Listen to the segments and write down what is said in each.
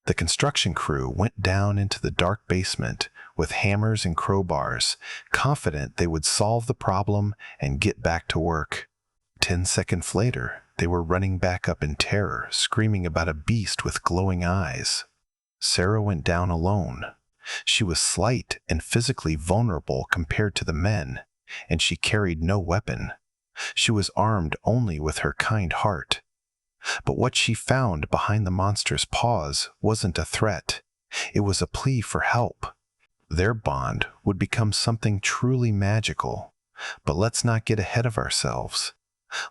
The construction crew went down into the dark basement with hammers and crowbars, confident they would solve the problem and get back to work. 10 seconds later, they were running back up in terror, screaming about a beast with glowing eyes. Sarah went down alone. She was slight and physically vulnerable compared to the men, and she carried no weapon. She was armed only with her kind heart. But what she found behind the monster's paws wasn't a threat. It was a plea for help. Their bond would become something truly magical. But let's not get ahead of ourselves.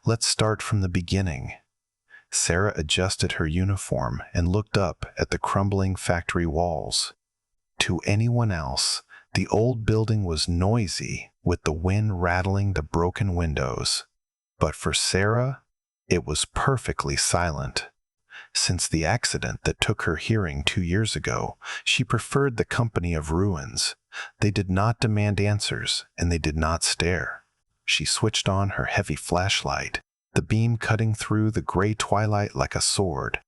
Let's start from the beginning. Sarah adjusted her uniform and looked up at the crumbling factory walls. To anyone else, the old building was noisy, with the wind rattling the broken windows. But for Sarah, it was perfectly silent. Since the accident that took her hearing 2 years ago, she preferred the company of ruins. They did not demand answers, and they did not stare. She switched on her heavy flashlight, the beam cutting through the gray twilight like a sword.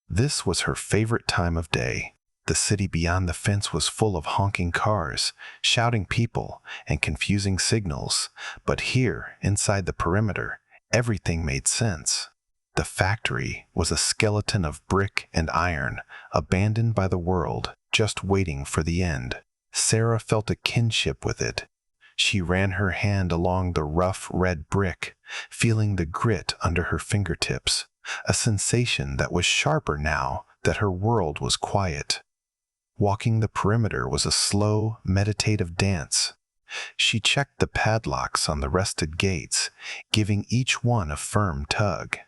This was her favorite time of day. The city beyond the fence was full of honking cars, shouting people, and confusing signals. But here, inside the perimeter, everything made sense. The factory was a skeleton of brick and iron, abandoned by the world, just waiting for the end. Sarah felt a kinship with it. She ran her hand along the rough red brick, feeling the grit under her fingertips, a sensation that was sharper now that her world was quiet. Walking the perimeter was a slow, meditative dance. She checked the padlocks on the rusted gates, giving each one a firm tug.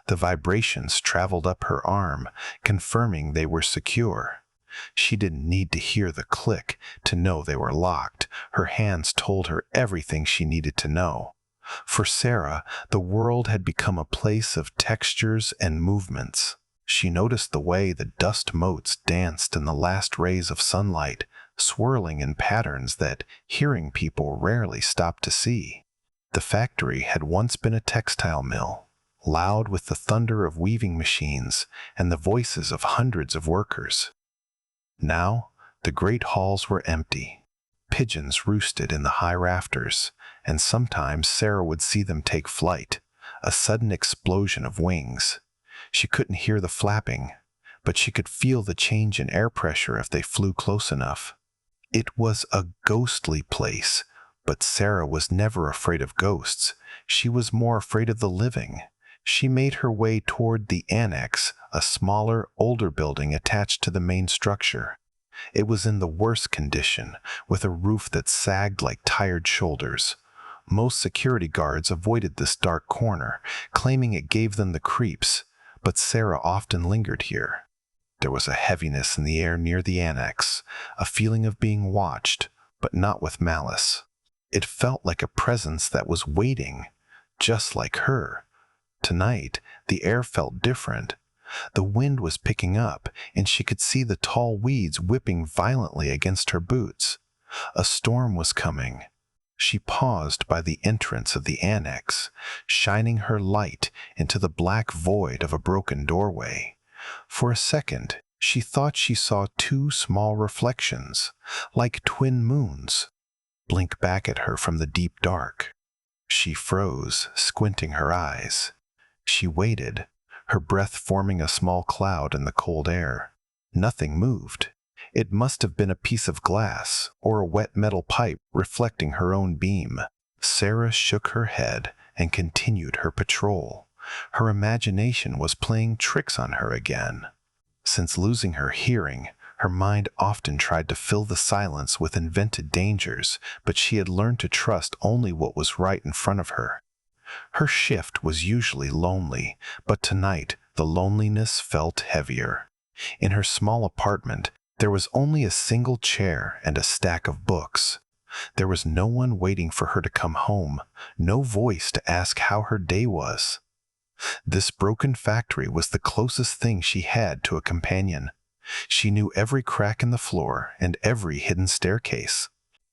The vibrations traveled up her arm, confirming they were secure. She didn't need to hear the click to know they were locked. Her hands told her everything she needed to know. For Sarah, the world had become a place of textures and movements. She noticed the way the dust motes danced in the last rays of sunlight, swirling in patterns that hearing people rarely stopped to see. The factory had once been a textile mill, loud with the thunder of weaving machines and the voices of hundreds of workers. Now, the great halls were empty. Pigeons roosted in the high rafters, and sometimes Sarah would see them take flight, a sudden explosion of wings. She couldn't hear the flapping, but she could feel the change in air pressure if they flew close enough. It was a ghostly place, but Sarah was never afraid of ghosts. She was more afraid of the living. She made her way toward the annex, a smaller, older building attached to the main structure. It was in the worst condition, with a roof that sagged like tired shoulders. Most security guards avoided this dark corner, claiming it gave them the creeps, but Sarah often lingered here. There was a heaviness in the air near the annex, a feeling of being watched, but not with malice. It felt like a presence that was waiting, just like her. Tonight, the air felt different. The wind was picking up, and she could see the tall weeds whipping violently against her boots. A storm was coming. She paused by the entrance of the annex, shining her light into the black void of a broken doorway. For a second, she thought she saw two small reflections, like twin moons, blink back at her from the deep dark. She froze, squinting her eyes. She waited, her breath forming a small cloud in the cold air. Nothing moved. It must have been a piece of glass or a wet metal pipe reflecting her own beam. Sarah shook her head and continued her patrol. Her imagination was playing tricks on her again. Since losing her hearing, her mind often tried to fill the silence with invented dangers, but she had learned to trust only what was right in front of her. Her shift was usually lonely, but tonight the loneliness felt heavier. In her small apartment, there was only a single chair and a stack of books. There was no one waiting for her to come home, no voice to ask how her day was. This broken factory was the closest thing she had to a companion. She knew every crack in the floor and every hidden staircase.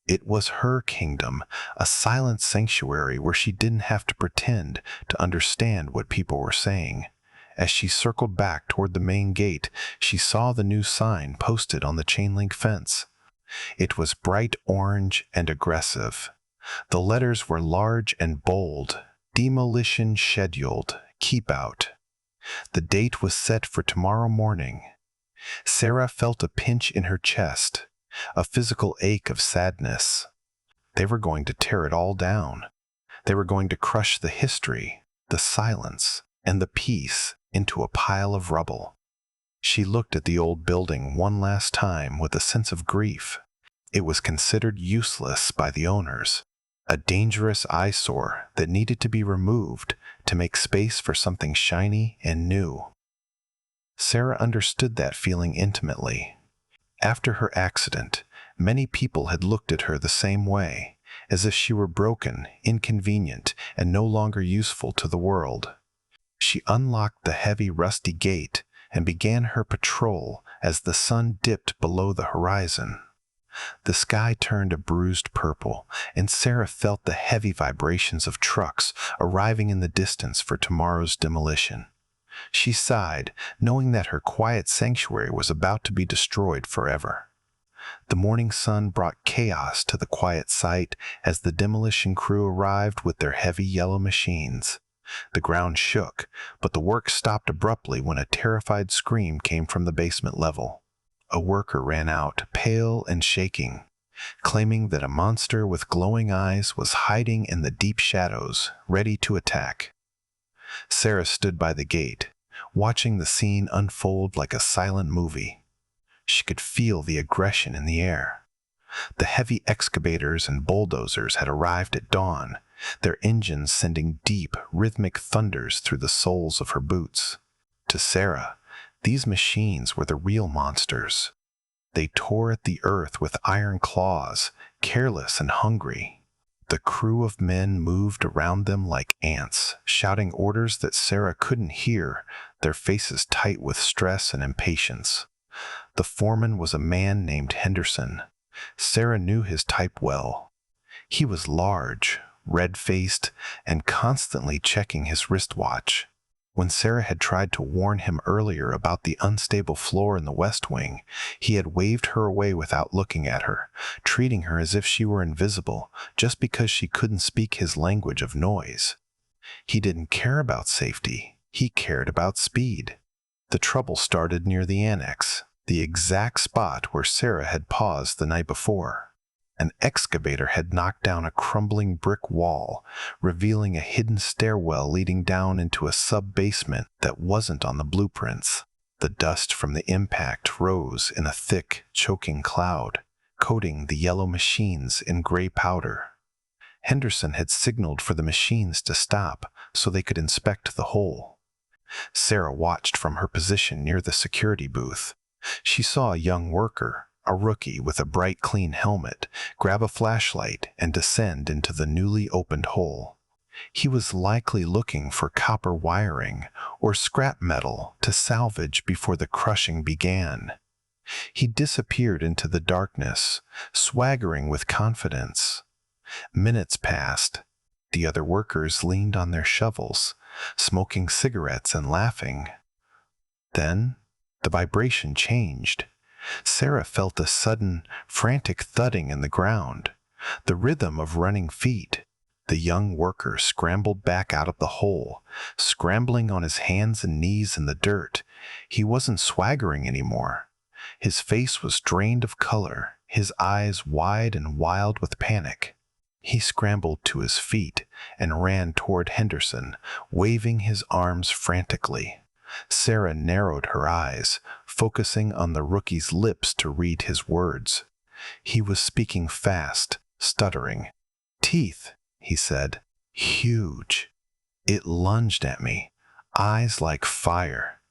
It was her kingdom, a silent sanctuary where she didn't have to pretend to understand what people were saying. As she circled back toward the main gate, she saw the new sign posted on the chain-link fence. It was bright orange and aggressive. The letters were large and bold. Demolition scheduled. Keep out. The date was set for tomorrow morning. Sarah felt a pinch in her chest, a physical ache of sadness. They were going to tear it all down. They were going to crush the history, the silence, and the peace into a pile of rubble. She looked at the old building one last time with a sense of grief. It was considered useless by the owners, a dangerous eyesore that needed to be removed to make space for something shiny and new. Sarah understood that feeling intimately. After her accident, many people had looked at her the same way, as if she were broken, inconvenient, and no longer useful to the world. She unlocked the heavy, rusty gate and began her patrol as the sun dipped below the horizon. The sky turned a bruised purple, and Sarah felt the heavy vibrations of trucks arriving in the distance for tomorrow's demolition. She sighed, knowing that her quiet sanctuary was about to be destroyed forever. The morning sun brought chaos to the quiet site as the demolition crew arrived with their heavy yellow machines. The ground shook, but the work stopped abruptly when a terrified scream came from the basement level. A worker ran out, pale and shaking, claiming that a monster with glowing eyes was hiding in the deep shadows, ready to attack. Sarah stood by the gate, watching the scene unfold like a silent movie. She could feel the aggression in the air. The heavy excavators and bulldozers had arrived at dawn, their engines sending deep, rhythmic thunders through the soles of her boots. To Sarah, these machines were the real monsters. They tore at the earth with iron claws, careless and hungry. The crew of men moved around them like ants, shouting orders that Sarah couldn't hear, their faces tight with stress and impatience. The foreman was a man named Henderson. Sarah knew his type well. He was large, red-faced, and constantly checking his wristwatch. When Sarah had tried to warn him earlier about the unstable floor in the West Wing, he had waved her away without looking at her, treating her as if she were invisible just because she couldn't speak his language of noise. He didn't care about safety. He cared about speed. The trouble started near the annex, the exact spot where Sarah had paused the night before. An excavator had knocked down a crumbling brick wall, revealing a hidden stairwell leading down into a sub-basement that wasn't on the blueprints. The dust from the impact rose in a thick, choking cloud, coating the yellow machines in gray powder. Henderson had signaled for the machines to stop so they could inspect the hole. Sarah watched from her position near the security booth. She saw a young worker, a rookie with a bright, clean helmet, grab a flashlight and descend into the newly opened hole. He was likely looking for copper wiring or scrap metal to salvage before the crushing began. He disappeared into the darkness, swaggering with confidence. Minutes passed. The other workers leaned on their shovels, smoking cigarettes and laughing. Then the vibration changed. Sarah felt a sudden, frantic thudding in the ground, the rhythm of running feet. The young worker scrambled back out of the hole, scrambling on his hands and knees in the dirt. He wasn't swaggering anymore. His face was drained of color, his eyes wide and wild with panic. He scrambled to his feet and ran toward Henderson, waving his arms frantically. Sarah narrowed her eyes, focusing on the rookie's lips to read his words. He was speaking fast, stuttering. "Teeth," he said. "Huge." It lunged at me, eyes like fire.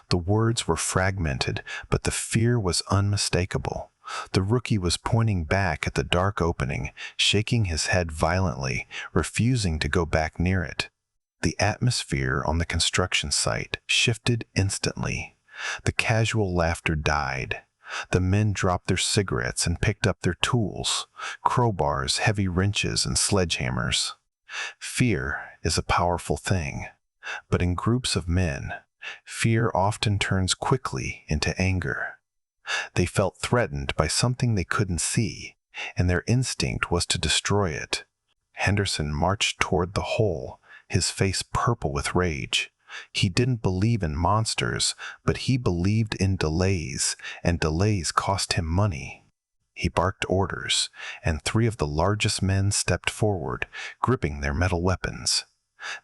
The words were fragmented, but the fear was unmistakable. The rookie was pointing back at the dark opening, shaking his head violently, refusing to go back near it. The atmosphere on the construction site shifted instantly. The casual laughter died. The men dropped their cigarettes and picked up their tools, crowbars, heavy wrenches, and sledgehammers. Fear is a powerful thing, but in groups of men, Fear often turns quickly into anger. They felt threatened by something they couldn't see, and their instinct was to destroy it. Henderson marched toward the hole, his face purple with rage. He didn't believe in monsters, but he believed in delays, and delays cost him money. He barked orders, and 3 of the largest men stepped forward, gripping their metal weapons.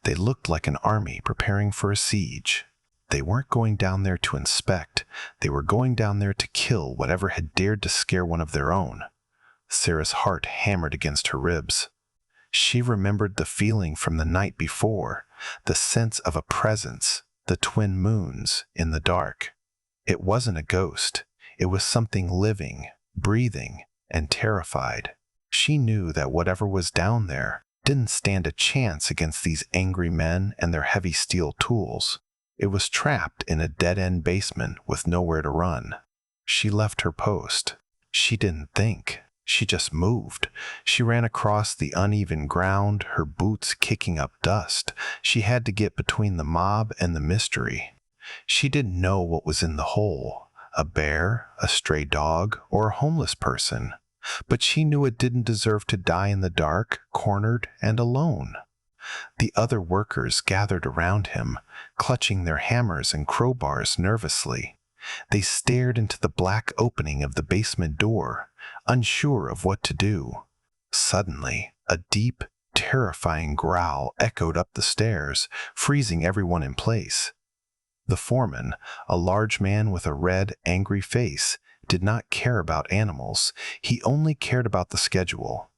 They looked like an army preparing for a siege. They weren't going down there to inspect. They were going down there to kill whatever had dared to scare one of their own. Sarah's heart hammered against her ribs. She remembered the feeling from the night before, the sense of a presence, the twin moons in the dark. It wasn't a ghost. It was something living, breathing, and terrified. She knew that whatever was down there didn't stand a chance against these angry men and their heavy steel tools. It was trapped in a dead-end basement with nowhere to run. She left her post. She didn't think. She just moved. She ran across the uneven ground, her boots kicking up dust. She had to get between the mob and the mystery. She didn't know what was in the hole, a bear, a stray dog, or a homeless person. But she knew it didn't deserve to die in the dark, cornered, and alone. The other workers gathered around him, clutching their hammers and crowbars nervously. They stared into the black opening of the basement door, unsure of what to do. Suddenly, a deep, terrifying growl echoed up the stairs, freezing everyone in place. The foreman, a large man with a red, angry face, did not care about animals. He only cared about the schedule.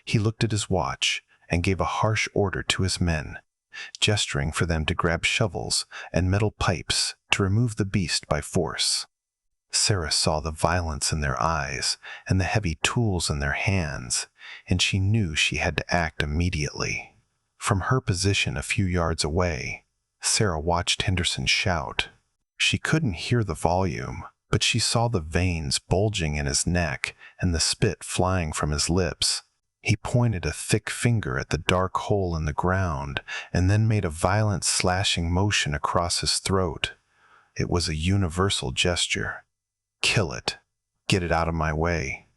He looked at his watch and gave a harsh order to his men, gesturing for them to grab shovels and metal pipes to remove the beast by force. Sarah saw the violence in their eyes and the heavy tools in their hands, and she knew she had to act immediately. From her position a few yards away, Sarah watched Henderson shout. She couldn't hear the volume, but she saw the veins bulging in his neck and the spit flying from his lips. He pointed a thick finger at the dark hole in the ground and then made a violent slashing motion across his throat. It was a universal gesture. Kill it. Get it out of my way.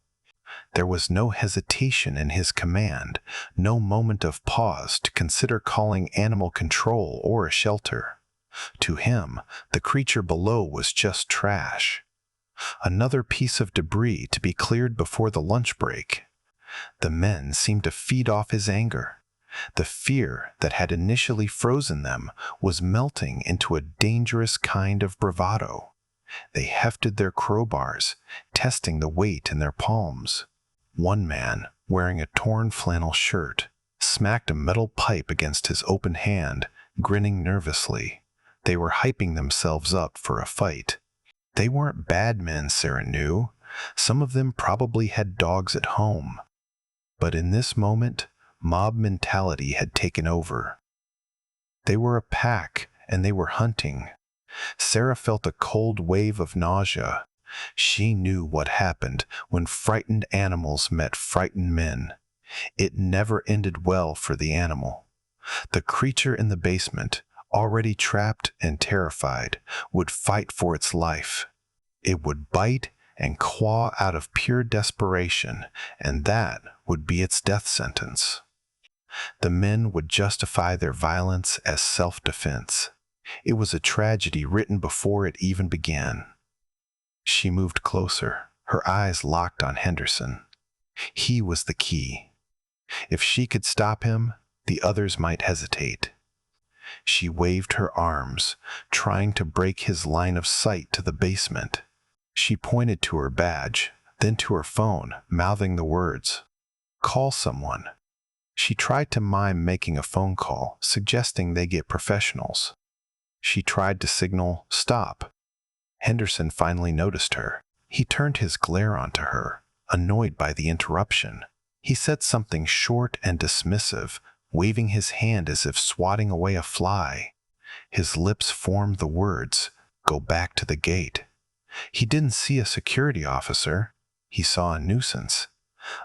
There was no hesitation in his command, no moment of pause to consider calling animal control or a shelter. To him, the creature below was just trash. Another piece of debris to be cleared before the lunch break. The men seemed to feed off his anger. The fear that had initially frozen them was melting into a dangerous kind of bravado. They hefted their crowbars, testing the weight in their palms. One man, wearing a torn flannel shirt, smacked a metal pipe against his open hand, grinning nervously. They were hyping themselves up for a fight. They weren't bad men, Sarah knew. Some of them probably had dogs at home. But in this moment, mob mentality had taken over. They were a pack, and they were hunting. Sarah felt a cold wave of nausea. She knew what happened when frightened animals met frightened men. It never ended well for the animal. The creature in the basement, already trapped and terrified, would fight for its life. It would bite and claw out of pure desperation, and that would be its death sentence. The men would justify their violence as self-defense. It was a tragedy written before it even began. She moved closer, her eyes locked on Henderson. He was the key. If she could stop him, the others might hesitate. She waved her arms, trying to break his line of sight to the basement. She pointed to her badge, then to her phone, mouthing the words, "Call someone." She tried to mime making a phone call, suggesting they get professionals. She tried to signal, "Stop." Henderson finally noticed her. He turned his glare onto her, annoyed by the interruption. He said something short and dismissive, waving his hand as if swatting away a fly. His lips formed the words, "Go back to the gate." He didn't see a security officer. He saw a nuisance.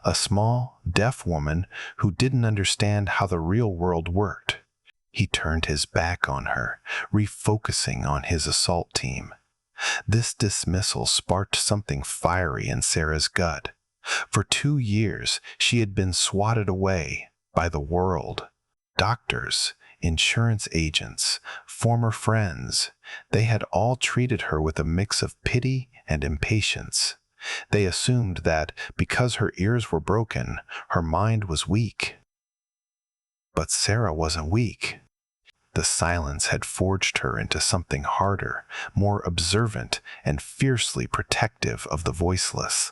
A small, deaf woman who didn't understand how the real world worked. He turned his back on her, refocusing on his assault team. This dismissal sparked something fiery in Sarah's gut. For 2 years, she had been swatted away by the world. Doctors, insurance agents, former friends, they had all treated her with a mix of pity and impatience. They assumed that because her ears were broken, her mind was weak. But Sarah wasn't weak. The silence had forged her into something harder, more observant, and fiercely protective of the voiceless.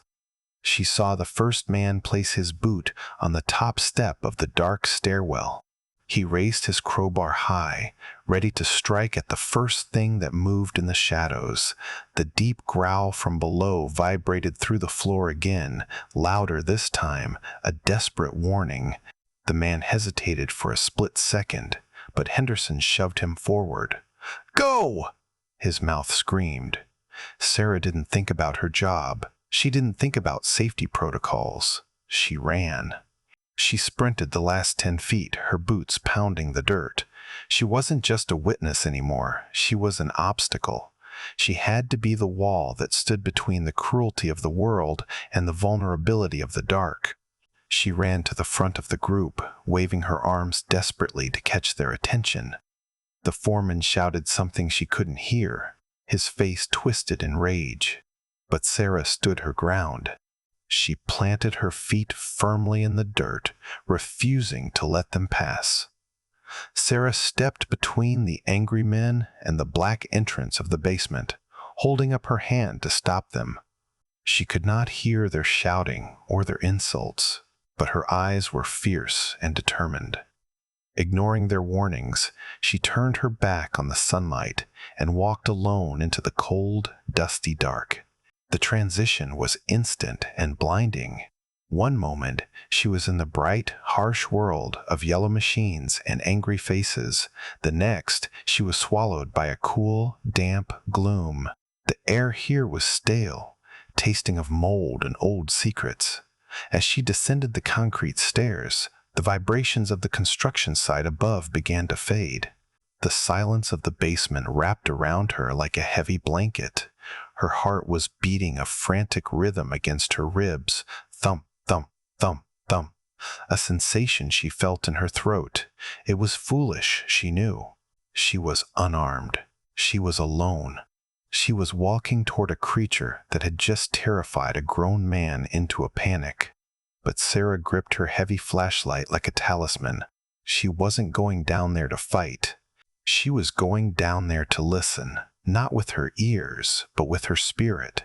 She saw the first man place his boot on the top step of the dark stairwell. He raised his crowbar high, ready to strike at the first thing that moved in the shadows. The deep growl from below vibrated through the floor again, louder this time, a desperate warning. The man hesitated for a split second, but Henderson shoved him forward. "Go!" his mouth screamed. Sarah didn't think about her job. She didn't think about safety protocols. She ran. She sprinted the last 10 feet, her boots pounding the dirt. She wasn't just a witness anymore. She was an obstacle. She had to be the wall that stood between the cruelty of the world and the vulnerability of the dark. She ran to the front of the group, waving her arms desperately to catch their attention. The foreman shouted something she couldn't hear, his face twisted in rage. But Sarah stood her ground. She planted her feet firmly in the dirt, refusing to let them pass. Sarah stepped between the angry men and the black entrance of the basement, holding up her hand to stop them. She could not hear their shouting or their insults, but her eyes were fierce and determined. Ignoring their warnings, she turned her back on the sunlight and walked alone into the cold, dusty dark. The transition was instant and blinding. One moment, she was in the bright, harsh world of yellow machines and angry faces. The next, she was swallowed by a cool, damp gloom. The air here was stale, tasting of mold and old secrets. As she descended the concrete stairs, the vibrations of the construction site above began to fade. The silence of the basement wrapped around her like a heavy blanket. Her heart was beating a frantic rhythm against her ribs, thump, thump, thump, thump, a sensation she felt in her throat. It was foolish, she knew. She was unarmed. She was alone. She was walking toward a creature that had just terrified a grown man into a panic. But Sarah gripped her heavy flashlight like a talisman. She wasn't going down there to fight. She was going down there to listen. Not with her ears, but with her spirit.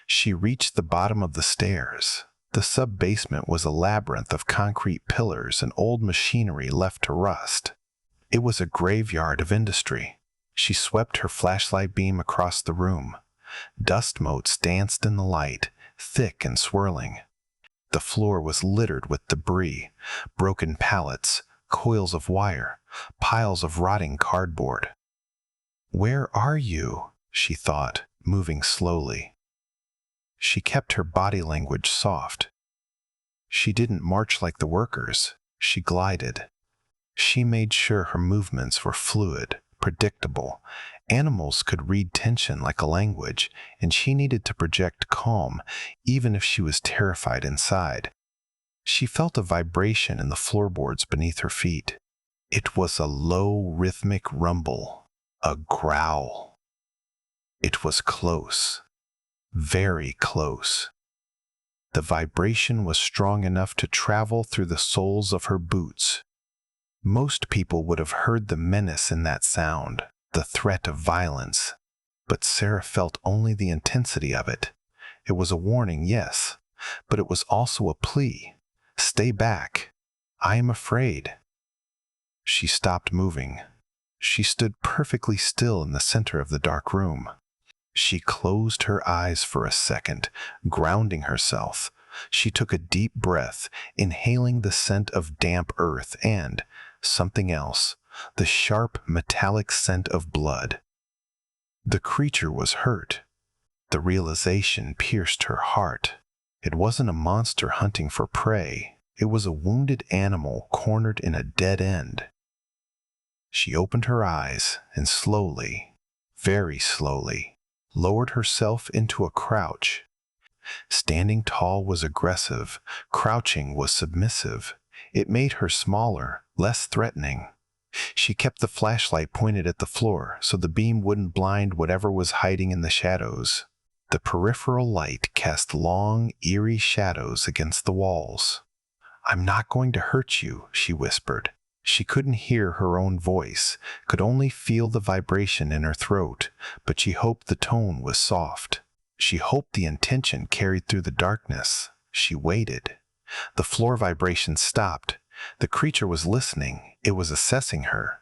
She reached the bottom of the stairs. The sub-basement was a labyrinth of concrete pillars and old machinery left to rust. It was a graveyard of industry. She swept her flashlight beam across the room. Dust motes danced in the light, thick and swirling. The floor was littered with debris, broken pallets, coils of wire, piles of rotting cardboard. "Where are you?" she thought, moving slowly. She kept her body language soft. She didn't march like the workers. She glided. She made sure her movements were fluid, predictable. Animals could read tension like a language, and she needed to project calm, even if she was terrified inside. She felt a vibration in the floorboards beneath her feet. It was a low, rhythmic rumble. A growl. It was close. Very close. The vibration was strong enough to travel through the soles of her boots. Most people would have heard the menace in that sound, the threat of violence. But Sarah felt only the intensity of it. It was a warning, yes, but it was also a plea. "Stay back. I am afraid." She stopped moving. She stood perfectly still in the center of the dark room. She closed her eyes for a second, grounding herself. She took a deep breath, inhaling the scent of damp earth and something else, the sharp, metallic scent of blood. The creature was hurt. The realization pierced her heart. It wasn't a monster hunting for prey. It was a wounded animal cornered in a dead end. She opened her eyes and slowly, very slowly, lowered herself into a crouch. Standing tall was aggressive, crouching was submissive. It made her smaller, less threatening. She kept the flashlight pointed at the floor so the beam wouldn't blind whatever was hiding in the shadows. The peripheral light cast long, eerie shadows against the walls. "I'm not going to hurt you," she whispered. She couldn't hear her own voice, could only feel the vibration in her throat, but she hoped the tone was soft. She hoped the intention carried through the darkness. She waited. The floor vibration stopped. The creature was listening. It was assessing her.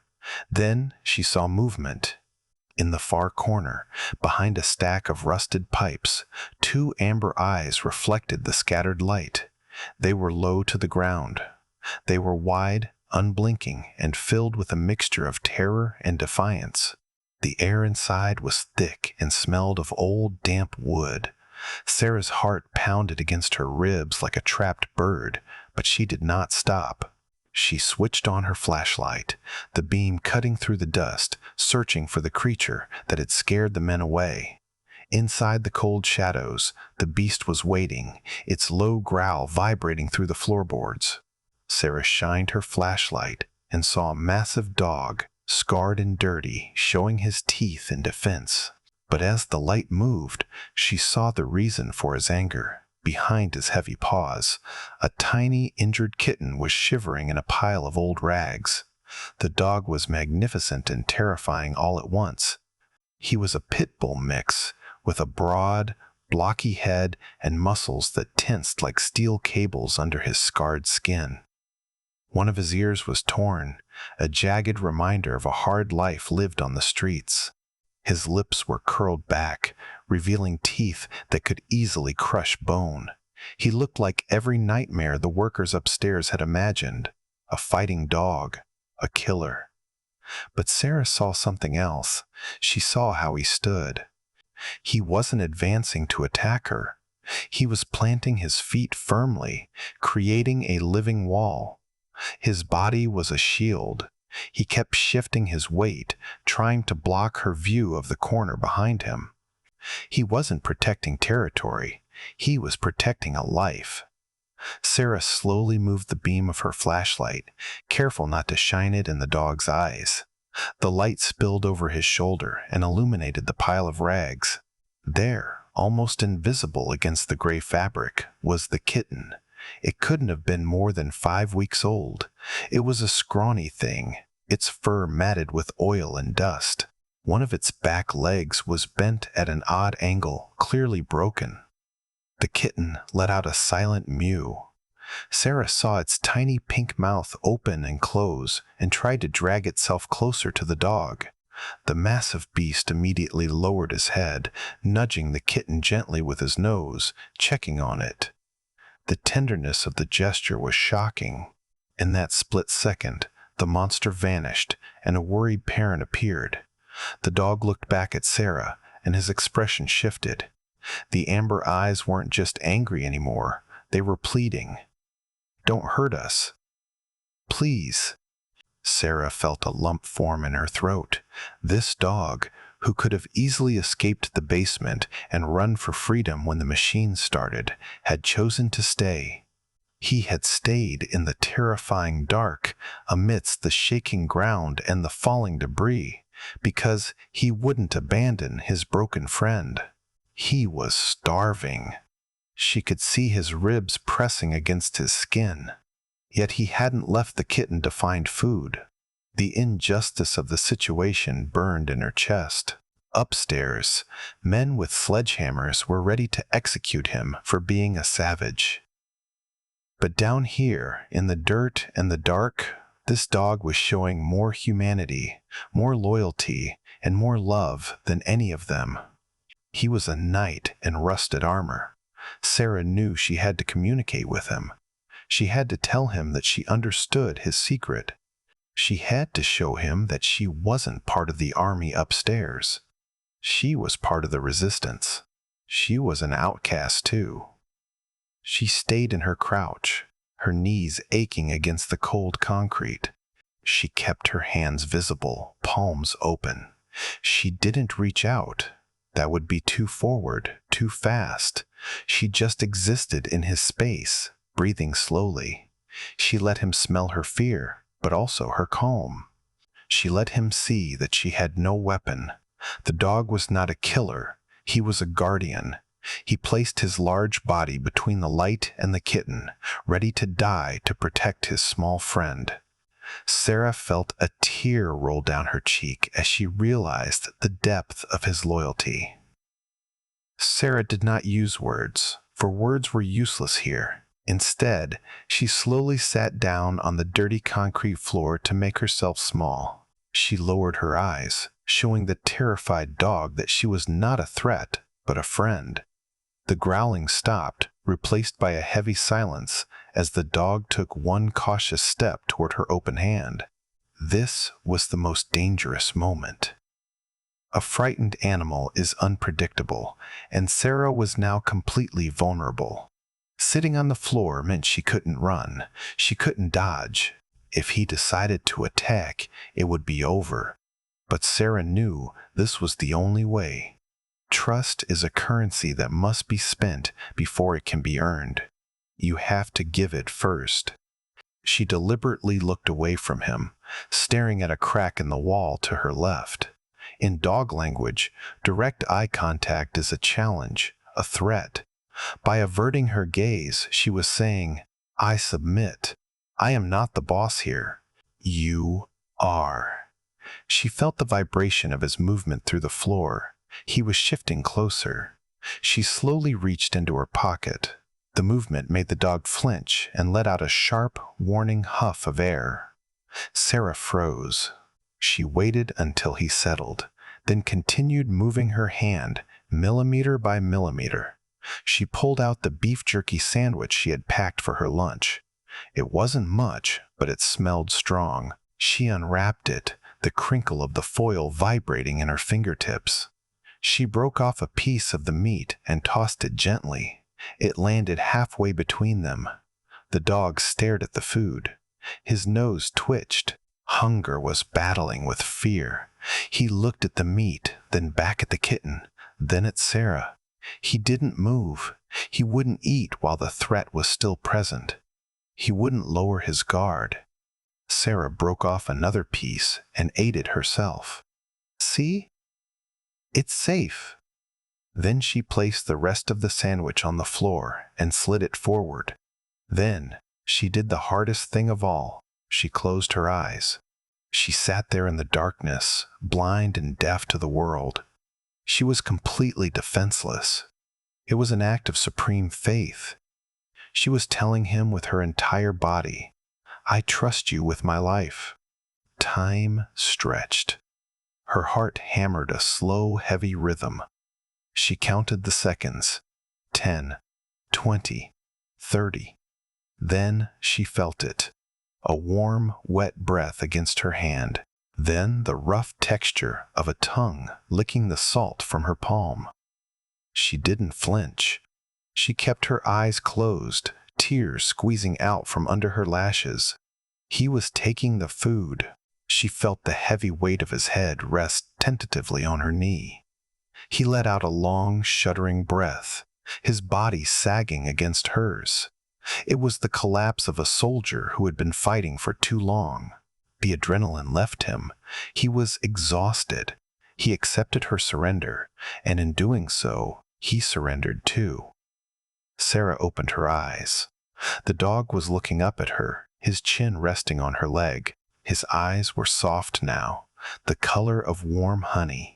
Then she saw movement. In the far corner, behind a stack of rusted pipes, two amber eyes reflected the scattered light. They were low to the ground. They were wide, unblinking, and filled with a mixture of terror and defiance. The air inside was thick and smelled of old, damp wood. Sarah's heart pounded against her ribs like a trapped bird, but she did not stop. She switched on her flashlight, the beam cutting through the dust, searching for the creature that had scared the men away. Inside the cold shadows, the beast was waiting, its low growl vibrating through the floorboards. Sarah shined her flashlight and saw a massive dog, scarred and dirty, showing his teeth in defense. But as the light moved, she saw the reason for his anger. Behind his heavy paws, a tiny, injured kitten was shivering in a pile of old rags. The dog was magnificent and terrifying all at once. He was a pit bull mix, with a broad, blocky head and muscles that tensed like steel cables under his scarred skin. One of his ears was torn, a jagged reminder of a hard life lived on the streets. His lips were curled back, revealing teeth that could easily crush bone. He looked like every nightmare the workers upstairs had imagined, a fighting dog, a killer. But Sarah saw something else. She saw how he stood. He wasn't advancing to attack her. He was planting his feet firmly, creating a living wall. His body was a shield. He kept shifting his weight, trying to block her view of the corner behind him. He wasn't protecting territory. He was protecting a life. Sarah slowly moved the beam of her flashlight, careful not to shine it in the dog's eyes. The light spilled over his shoulder and illuminated the pile of rags. There, almost invisible against the gray fabric, was the kitten. It couldn't have been more than 5 weeks old. It was a scrawny thing, its fur matted with oil and dust. One of its back legs was bent at an odd angle, clearly broken. The kitten let out a silent mew. Sarah saw its tiny pink mouth open and close and tried to drag itself closer to the dog. The massive beast immediately lowered his head, nudging the kitten gently with his nose, checking on it. The tenderness of the gesture was shocking. In that split second, the monster vanished, and a worried parent appeared. The dog looked back at Sarah, and his expression shifted. The amber eyes weren't just angry anymore. They were pleading. "Don't hurt us. Please." Sarah felt a lump form in her throat. This dog, who could have easily escaped the basement and run for freedom when the machine started, had chosen to stay. He had stayed in the terrifying dark, amidst the shaking ground and the falling debris, because he wouldn't abandon his broken friend. He was starving. She could see his ribs pressing against his skin. Yet he hadn't left the kitten to find food. The injustice of the situation burned in her chest. Upstairs, men with sledgehammers were ready to execute him for being a savage. But down here, in the dirt and the dark, this dog was showing more humanity, more loyalty, and more love than any of them. He was a knight in rusted armor. Sarah knew she had to communicate with him. She had to tell him that she understood his secret. She had to show him that she wasn't part of the army upstairs. She was part of the resistance. She was an outcast too. She stayed in her crouch, her knees aching against the cold concrete. She kept her hands visible, palms open. She didn't reach out. That would be too forward, too fast. She just existed in his space, breathing slowly. She let him smell her fear, but also her calm. She let him see that she had no weapon. The dog was not a killer. He was a guardian. He placed his large body between the light and the kitten, ready to die to protect his small friend. Sarah felt a tear roll down her cheek as she realized the depth of his loyalty. Sarah did not use words, for words were useless here. Instead, she slowly sat down on the dirty concrete floor to make herself small. She lowered her eyes, showing the terrified dog that she was not a threat, but a friend. The growling stopped, replaced by a heavy silence as the dog took one cautious step toward her open hand. This was the most dangerous moment. A frightened animal is unpredictable, and Sarah was now completely vulnerable. Sitting on the floor meant she couldn't run, she couldn't dodge. If he decided to attack, it would be over. But Sarah knew this was the only way. Trust is a currency that must be spent before it can be earned. You have to give it first. She deliberately looked away from him, staring at a crack in the wall to her left. In dog language, direct eye contact is a challenge, a threat. By averting her gaze, she was saying, "I submit. I am not the boss here. You are." She felt the vibration of his movement through the floor. He was shifting closer. She slowly reached into her pocket. The movement made the dog flinch and let out a sharp, warning huff of air. Sarah froze. She waited until he settled, then continued moving her hand, millimeter by millimeter. She pulled out the beef jerky sandwich she had packed for her lunch. It wasn't much, but it smelled strong. She unwrapped it, the crinkle of the foil vibrating in her fingertips. She broke off a piece of the meat and tossed it gently. It landed halfway between them. The dog stared at the food. His nose twitched. Hunger was battling with fear. He looked at the meat, then back at the kitten, then at Sarah. He didn't move. He wouldn't eat while the threat was still present. He wouldn't lower his guard. Sarah broke off another piece and ate it herself. "See? It's safe." Then she placed the rest of the sandwich on the floor and slid it forward. Then she did the hardest thing of all. She closed her eyes. She sat there in the darkness, blind and deaf to the world. She was completely defenseless. It was an act of supreme faith. She was telling him with her entire body, "I trust you with my life." Time stretched. Her heart hammered a slow, heavy rhythm. She counted the seconds. 10, 20, 30. Then she felt it. A warm, wet breath against her hand. Then the rough texture of a tongue licking the salt from her palm. She didn't flinch. She kept her eyes closed, tears squeezing out from under her lashes. He was taking the food. She felt the heavy weight of his head rest tentatively on her knee. He let out a long, shuddering breath, his body sagging against hers. It was the collapse of a soldier who had been fighting for too long. The adrenaline left him. He was exhausted. He accepted her surrender, and in doing so, he surrendered too. Sarah opened her eyes. The dog was looking up at her, his chin resting on her leg. His eyes were soft now, the color of warm honey.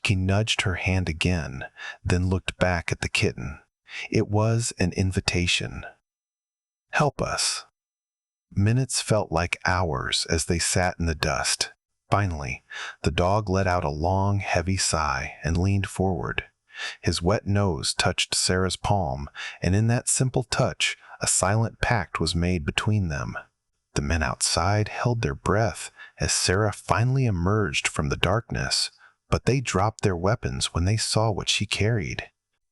He nudged her hand again, then looked back at the kitten. It was an invitation. "Help us." Minutes felt like hours as they sat in the dust. Finally, the dog let out a long, heavy sigh and leaned forward. His wet nose touched Sarah's palm, and in that simple touch, a silent pact was made between them. The men outside held their breath as Sarah finally emerged from the darkness, but they dropped their weapons when they saw what she carried.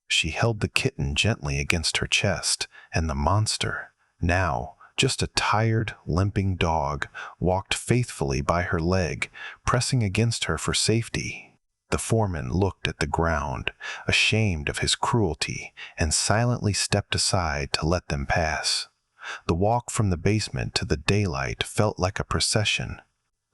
She held the kitten gently against her chest, and the monster, now Just a tired, limping dog walked faithfully by her leg, pressing against her for safety. The foreman looked at the ground, ashamed of his cruelty, and silently stepped aside to let them pass. The walk from the basement to the daylight felt like a procession.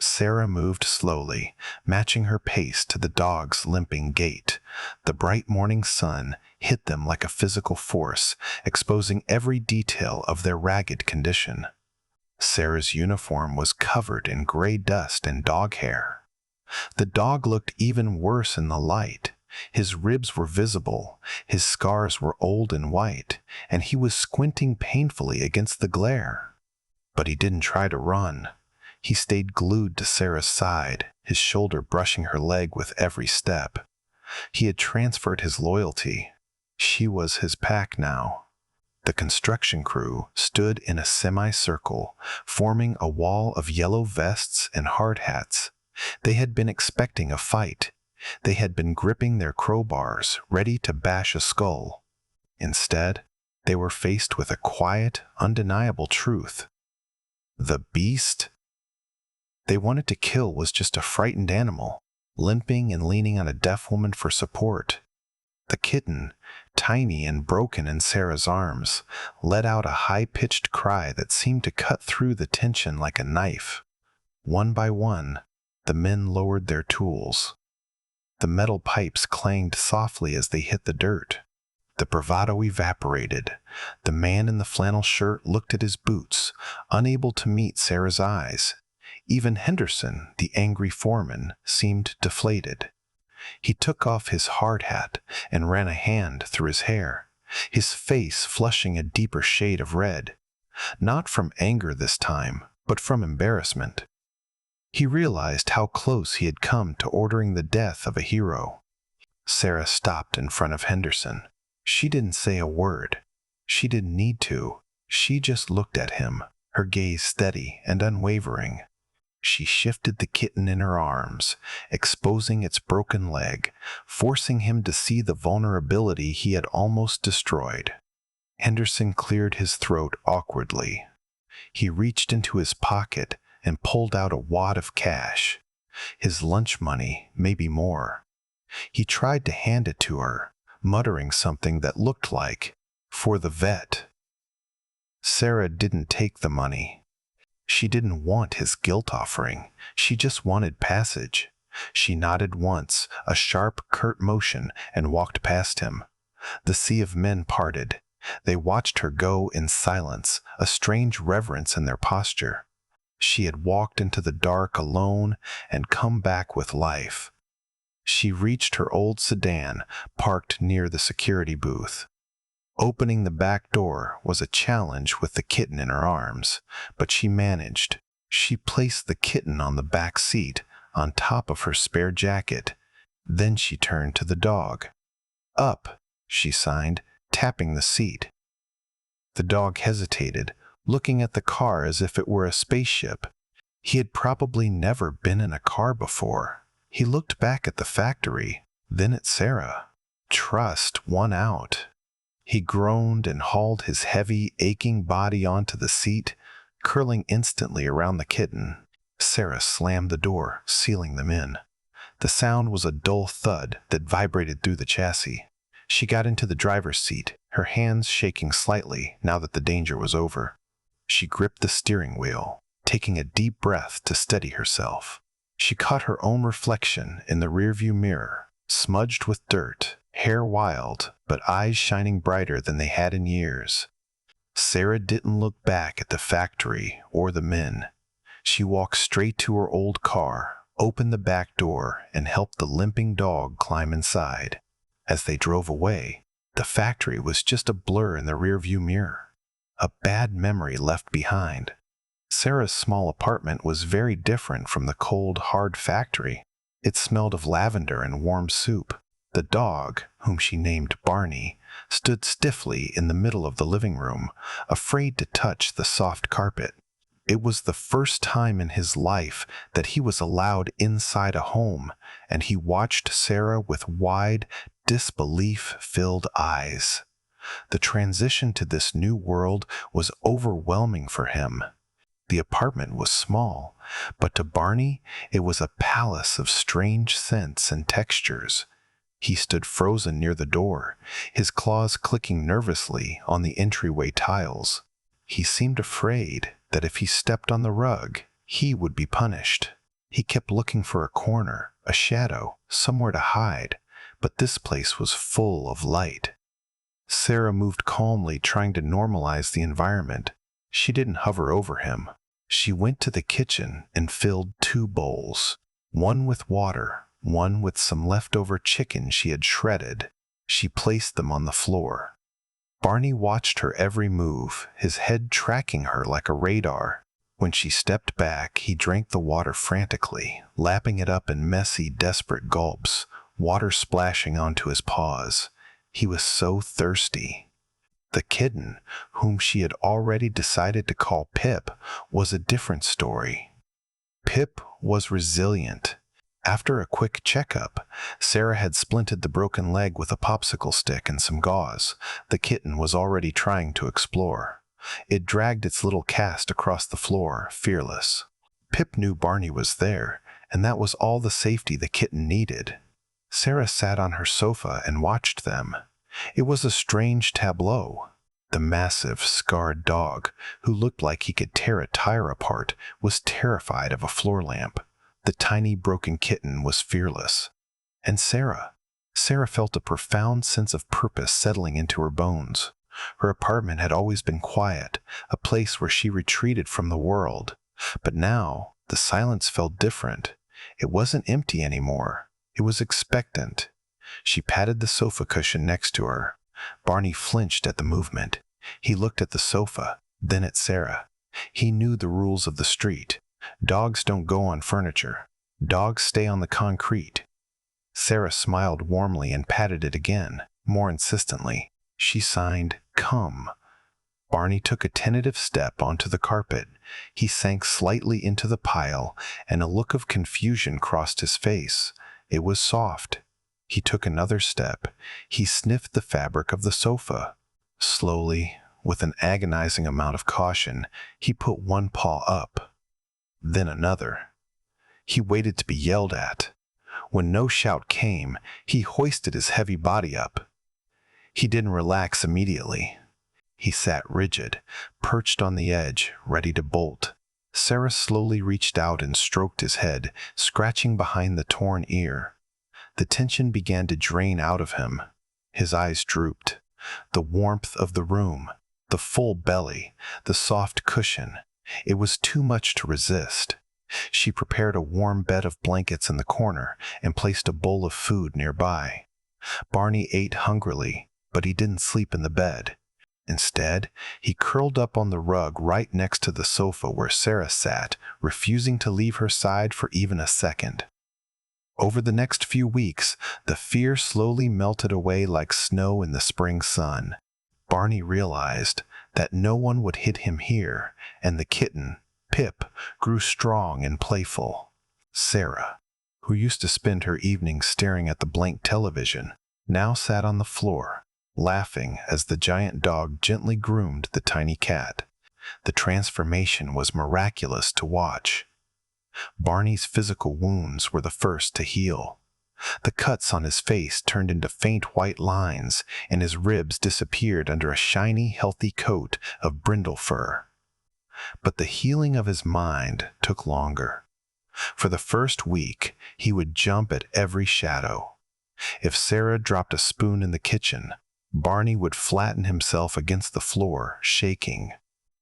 Sarah moved slowly, matching her pace to the dog's limping gait. The bright morning sun hit them like a physical force, exposing every detail of their ragged condition. Sarah's uniform was covered in gray dust and dog hair. The dog looked even worse in the light. His ribs were visible, his scars were old and white, and he was squinting painfully against the glare. But he didn't try to run. He stayed glued to Sarah's side, his shoulder brushing her leg with every step. He had transferred his loyalty. She was his pack now. The construction crew stood in a semicircle, forming a wall of yellow vests and hard hats. They had been expecting a fight. They had been gripping their crowbars, ready to bash a skull. Instead, they were faced with a quiet, undeniable truth. The beast they wanted to kill was just a frightened animal, limping and leaning on a deaf woman for support. The kitten, tiny and broken in Sarah's arms, let out a high-pitched cry that seemed to cut through the tension like a knife. One by one, the men lowered their tools. The metal pipes clanged softly as they hit the dirt. The bravado evaporated. The man in the flannel shirt looked at his boots, unable to meet Sarah's eyes. Even Henderson, the angry foreman, seemed deflated. He took off his hard hat and ran a hand through his hair, his face flushing a deeper shade of red. Not from anger this time, but from embarrassment. He realized how close he had come to ordering the death of a hero. Sarah stopped in front of Henderson. She didn't say a word. She didn't need to. She just looked at him, her gaze steady and unwavering. She shifted the kitten in her arms, exposing its broken leg, forcing him to see the vulnerability he had almost destroyed. Henderson cleared his throat awkwardly. He reached into his pocket and pulled out a wad of cash. His lunch money, maybe more. He tried to hand it to her, muttering something that looked like, "For the vet." Sarah didn't take the money. She didn't want his guilt offering. She just wanted passage. She nodded once, a sharp, curt motion, and walked past him. The sea of men parted. They watched her go in silence, a strange reverence in their posture. She had walked into the dark alone and come back with life. She reached her old sedan, parked near the security booth. Opening the back door was a challenge with the kitten in her arms, but she managed. She placed the kitten on the back seat, on top of her spare jacket. Then she turned to the dog. "Up," she signed, tapping the seat. The dog hesitated, looking at the car as if it were a spaceship. He had probably never been in a car before. He looked back at the factory, then at Sarah. Trust won out. He groaned and hauled his heavy, aching body onto the seat, curling instantly around the kitten. Sarah slammed the door, sealing them in. The sound was a dull thud that vibrated through the chassis. She got into the driver's seat, her hands shaking slightly now that the danger was over. She gripped the steering wheel, taking a deep breath to steady herself. She caught her own reflection in the rearview mirror, smudged with dirt, hair wild, but eyes shining brighter than they had in years. Sarah didn't look back at the factory or the men. She walked straight to her old car, opened the back door, and helped the limping dog climb inside. As they drove away, the factory was just a blur in the rearview mirror, a bad memory left behind. Sarah's small apartment was very different from the cold, hard factory. It smelled of lavender and warm soup. The dog, whom she named Barney, stood stiffly in the middle of the living room, afraid to touch the soft carpet. It was the first time in his life that he was allowed inside a home, and he watched Sarah with wide, disbelief-filled eyes. The transition to this new world was overwhelming for him. The apartment was small, but to Barney it was a palace of strange scents and textures. He stood frozen near the door, his claws clicking nervously on the entryway tiles. He seemed afraid that if he stepped on the rug, he would be punished. He kept looking for a corner, a shadow, somewhere to hide, but this place was full of light. Sarah moved calmly, trying to normalize the environment. She didn't hover over him. She went to the kitchen and filled 2 bowls, one with water, one with some leftover chicken she had shredded. She placed them on the floor. Barney watched her every move, his head tracking her like a radar. When she stepped back, he drank the water frantically, lapping it up in messy, desperate gulps, water splashing onto his paws. He was so thirsty. The kitten, whom she had already decided to call Pip, was a different story. Pip was resilient. After a quick checkup, Sarah had splinted the broken leg with a popsicle stick and some gauze. The kitten was already trying to explore. It dragged its little cast across the floor, fearless. Pip knew Barney was there, and that was all the safety the kitten needed. Sarah sat on her sofa and watched them. It was a strange tableau. The massive, scarred dog, who looked like he could tear a tire apart, was terrified of a floor lamp. The tiny, broken kitten was fearless. And Sarah felt a profound sense of purpose settling into her bones. Her apartment had always been quiet, a place where she retreated from the world. But now, the silence felt different. It wasn't empty anymore. It was expectant. She patted the sofa cushion next to her. Barney flinched at the movement. He looked at the sofa, then at Sarah. He knew the rules of the street. Dogs don't go on furniture. Dogs stay on the concrete. Sarah smiled warmly and patted it again, more insistently. She signed, "Come." Barney took a tentative step onto the carpet. He sank slightly into the pile, and a look of confusion crossed his face. It was soft. He took another step. He sniffed the fabric of the sofa. Slowly, with an agonizing amount of caution, he put one paw up, then another. He waited to be yelled at. When no shout came, he hoisted his heavy body up. He didn't relax immediately. He sat rigid, perched on the edge, ready to bolt. Sarah slowly reached out and stroked his head, scratching behind the torn ear. The tension began to drain out of him. His eyes drooped. The warmth of the room, the full belly, the soft cushion. It was too much to resist. She prepared a warm bed of blankets in the corner and placed a bowl of food nearby. Barney ate hungrily, but he didn't sleep in the bed. Instead, he curled up on the rug right next to the sofa where Sarah sat, refusing to leave her side for even a second. Over the next few weeks, the fear slowly melted away like snow in the spring sun. Barney realized that no one would hit him here, and the kitten, Pip, grew strong and playful. Sarah, who used to spend her evenings staring at the blank television, now sat on the floor, laughing as the giant dog gently groomed the tiny cat. The transformation was miraculous to watch. Barney's physical wounds were the first to heal. The cuts on his face turned into faint white lines, and his ribs disappeared under a shiny, healthy coat of brindle fur. But the healing of his mind took longer. For the first week, he would jump at every shadow. If Sarah dropped a spoon in the kitchen, Barney would flatten himself against the floor, shaking.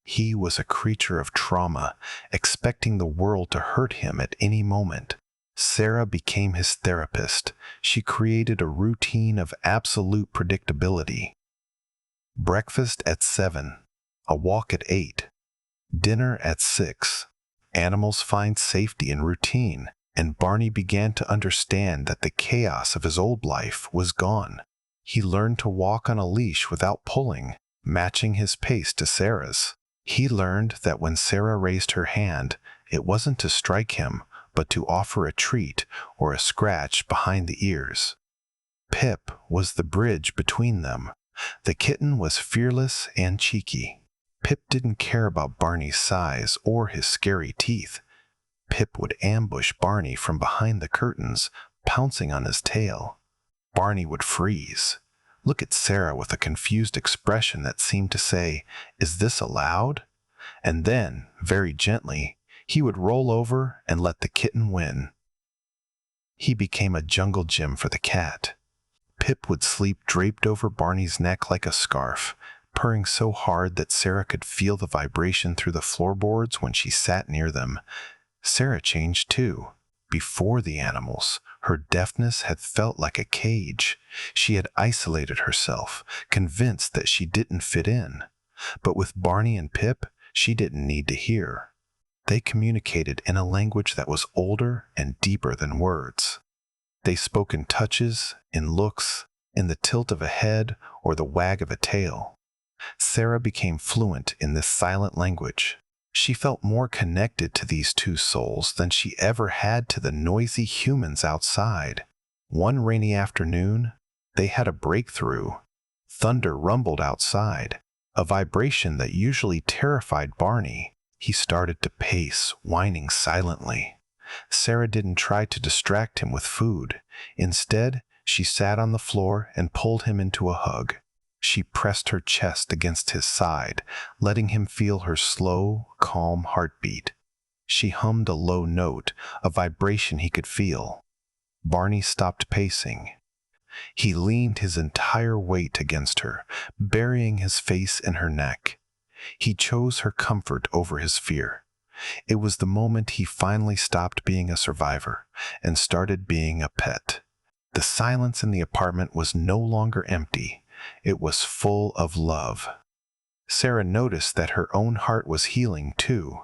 He was a creature of trauma, expecting the world to hurt him at any moment. Sarah became his therapist. She created a routine of absolute predictability. Breakfast at 7, a walk at 8, dinner at 6. Animals find safety in routine, and Barney began to understand that the chaos of his old life was gone. He learned to walk on a leash without pulling, matching his pace to Sarah's. He learned that when Sarah raised her hand, it wasn't to strike him, but to offer a treat or a scratch behind the ears. Pip was the bridge between them, The kitten was fearless and cheeky. Pip didn't care about Barney's size or his scary teeth. Pip would ambush Barney from behind the curtains, pouncing on his tail. Barney would freeze, look at Sarah with a confused expression that seemed to say, "Is this allowed?" And then, very gently, he would roll over and let the kitten win. He became a jungle gym for the cat. Pip would sleep draped over Barney's neck like a scarf, purring so hard that Sarah could feel the vibration through the floorboards when she sat near them. Sarah changed too. Before the animals, her deafness had felt like a cage. She had isolated herself, convinced that she didn't fit in. But with Barney and Pip, she didn't need to hear. They communicated in a language that was older and deeper than words. They spoke in touches, in looks, in the tilt of a head or the wag of a tail. Sarah became fluent in this silent language. She felt more connected to these two souls than she ever had to the noisy humans outside. One rainy afternoon, they had a breakthrough. Thunder rumbled outside, a vibration that usually terrified Barney. He started to pace, whining silently. Sarah didn't try to distract him with food. Instead, she sat on the floor and pulled him into a hug. She pressed her chest against his side, letting him feel her slow, calm heartbeat. She hummed a low note, a vibration he could feel. Barney stopped pacing. He leaned his entire weight against her, burying his face in her neck. He chose her comfort over his fear. It was the moment he finally stopped being a survivor and started being a pet. The silence in the apartment was no longer empty. It was full of love. Sarah noticed that her own heart was healing too.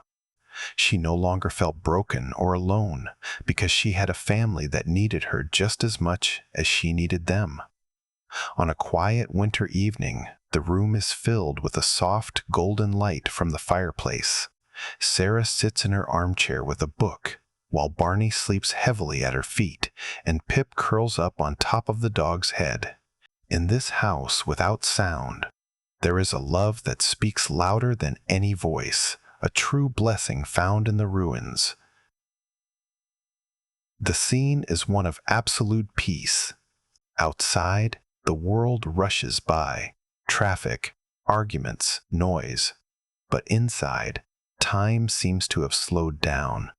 She no longer felt broken or alone because she had a family that needed her just as much as she needed them. On a quiet winter evening, the room is filled with a soft golden light from the fireplace. Sarah sits in her armchair with a book, while Barney sleeps heavily at her feet, and Pip curls up on top of the dog's head. In this house without sound, there is a love that speaks louder than any voice, a true blessing found in the ruins. The scene is one of absolute peace. Outside, the world rushes by, traffic, arguments, noise. But inside, time seems to have slowed down.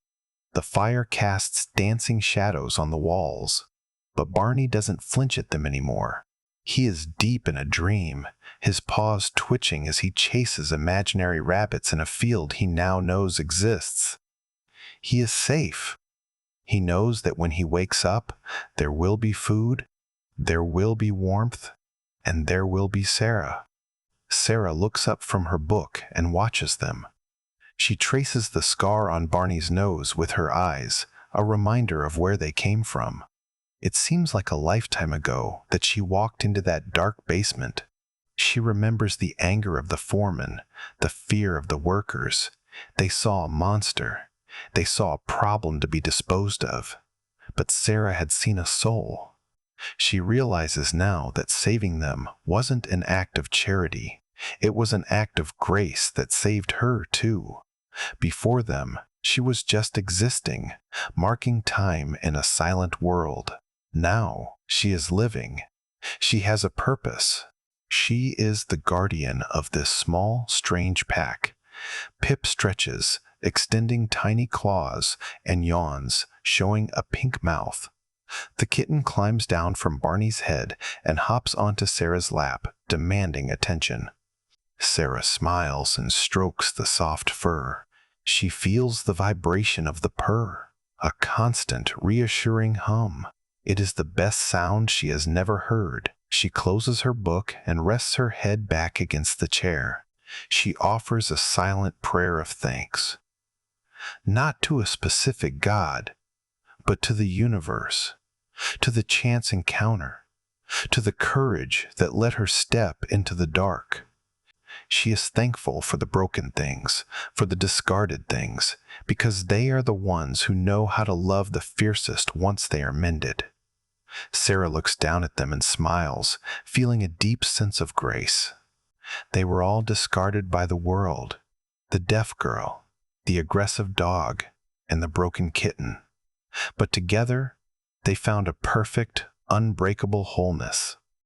The fire casts dancing shadows on the walls, but Barney doesn't flinch at them anymore. He is deep in a dream, his paws twitching as he chases imaginary rabbits in a field he now knows exists. He is safe. He knows that when he wakes up, there will be food, there will be warmth, and there will be Sarah. Sarah looks up from her book and watches them. She traces the scar on Barney's nose with her eyes, a reminder of where they came from. It seems like a lifetime ago that she walked into that dark basement. She remembers the anger of the foreman, the fear of the workers. They saw a monster. They saw a problem to be disposed of. But Sarah had seen a soul. She realizes now that saving them wasn't an act of charity. It was an act of grace that saved her too. Before them, she was just existing, marking time in a silent world. Now she is living. She has a purpose. She is the guardian of this small, strange pack. Pip stretches, extending tiny claws, and yawns, showing a pink mouth. The kitten climbs down from Barney's head and hops onto Sarah's lap, demanding attention. Sarah smiles and strokes the soft fur. She feels the vibration of the purr, a constant, reassuring hum. It is the best sound she has never heard. She closes her book and rests her head back against the chair. She offers a silent prayer of thanks. Not to a specific God, but to the universe, to the chance encounter, to the courage that let her step into the dark. She is thankful for the broken things, for the discarded things, because they are the ones who know how to love the fiercest once they are mended. Sarah looks down at them and smiles, feeling a deep sense of grace. They were all discarded by the world: the deaf girl, the aggressive dog, and the broken kitten. But together, they found a perfect, unbreakable wholeness.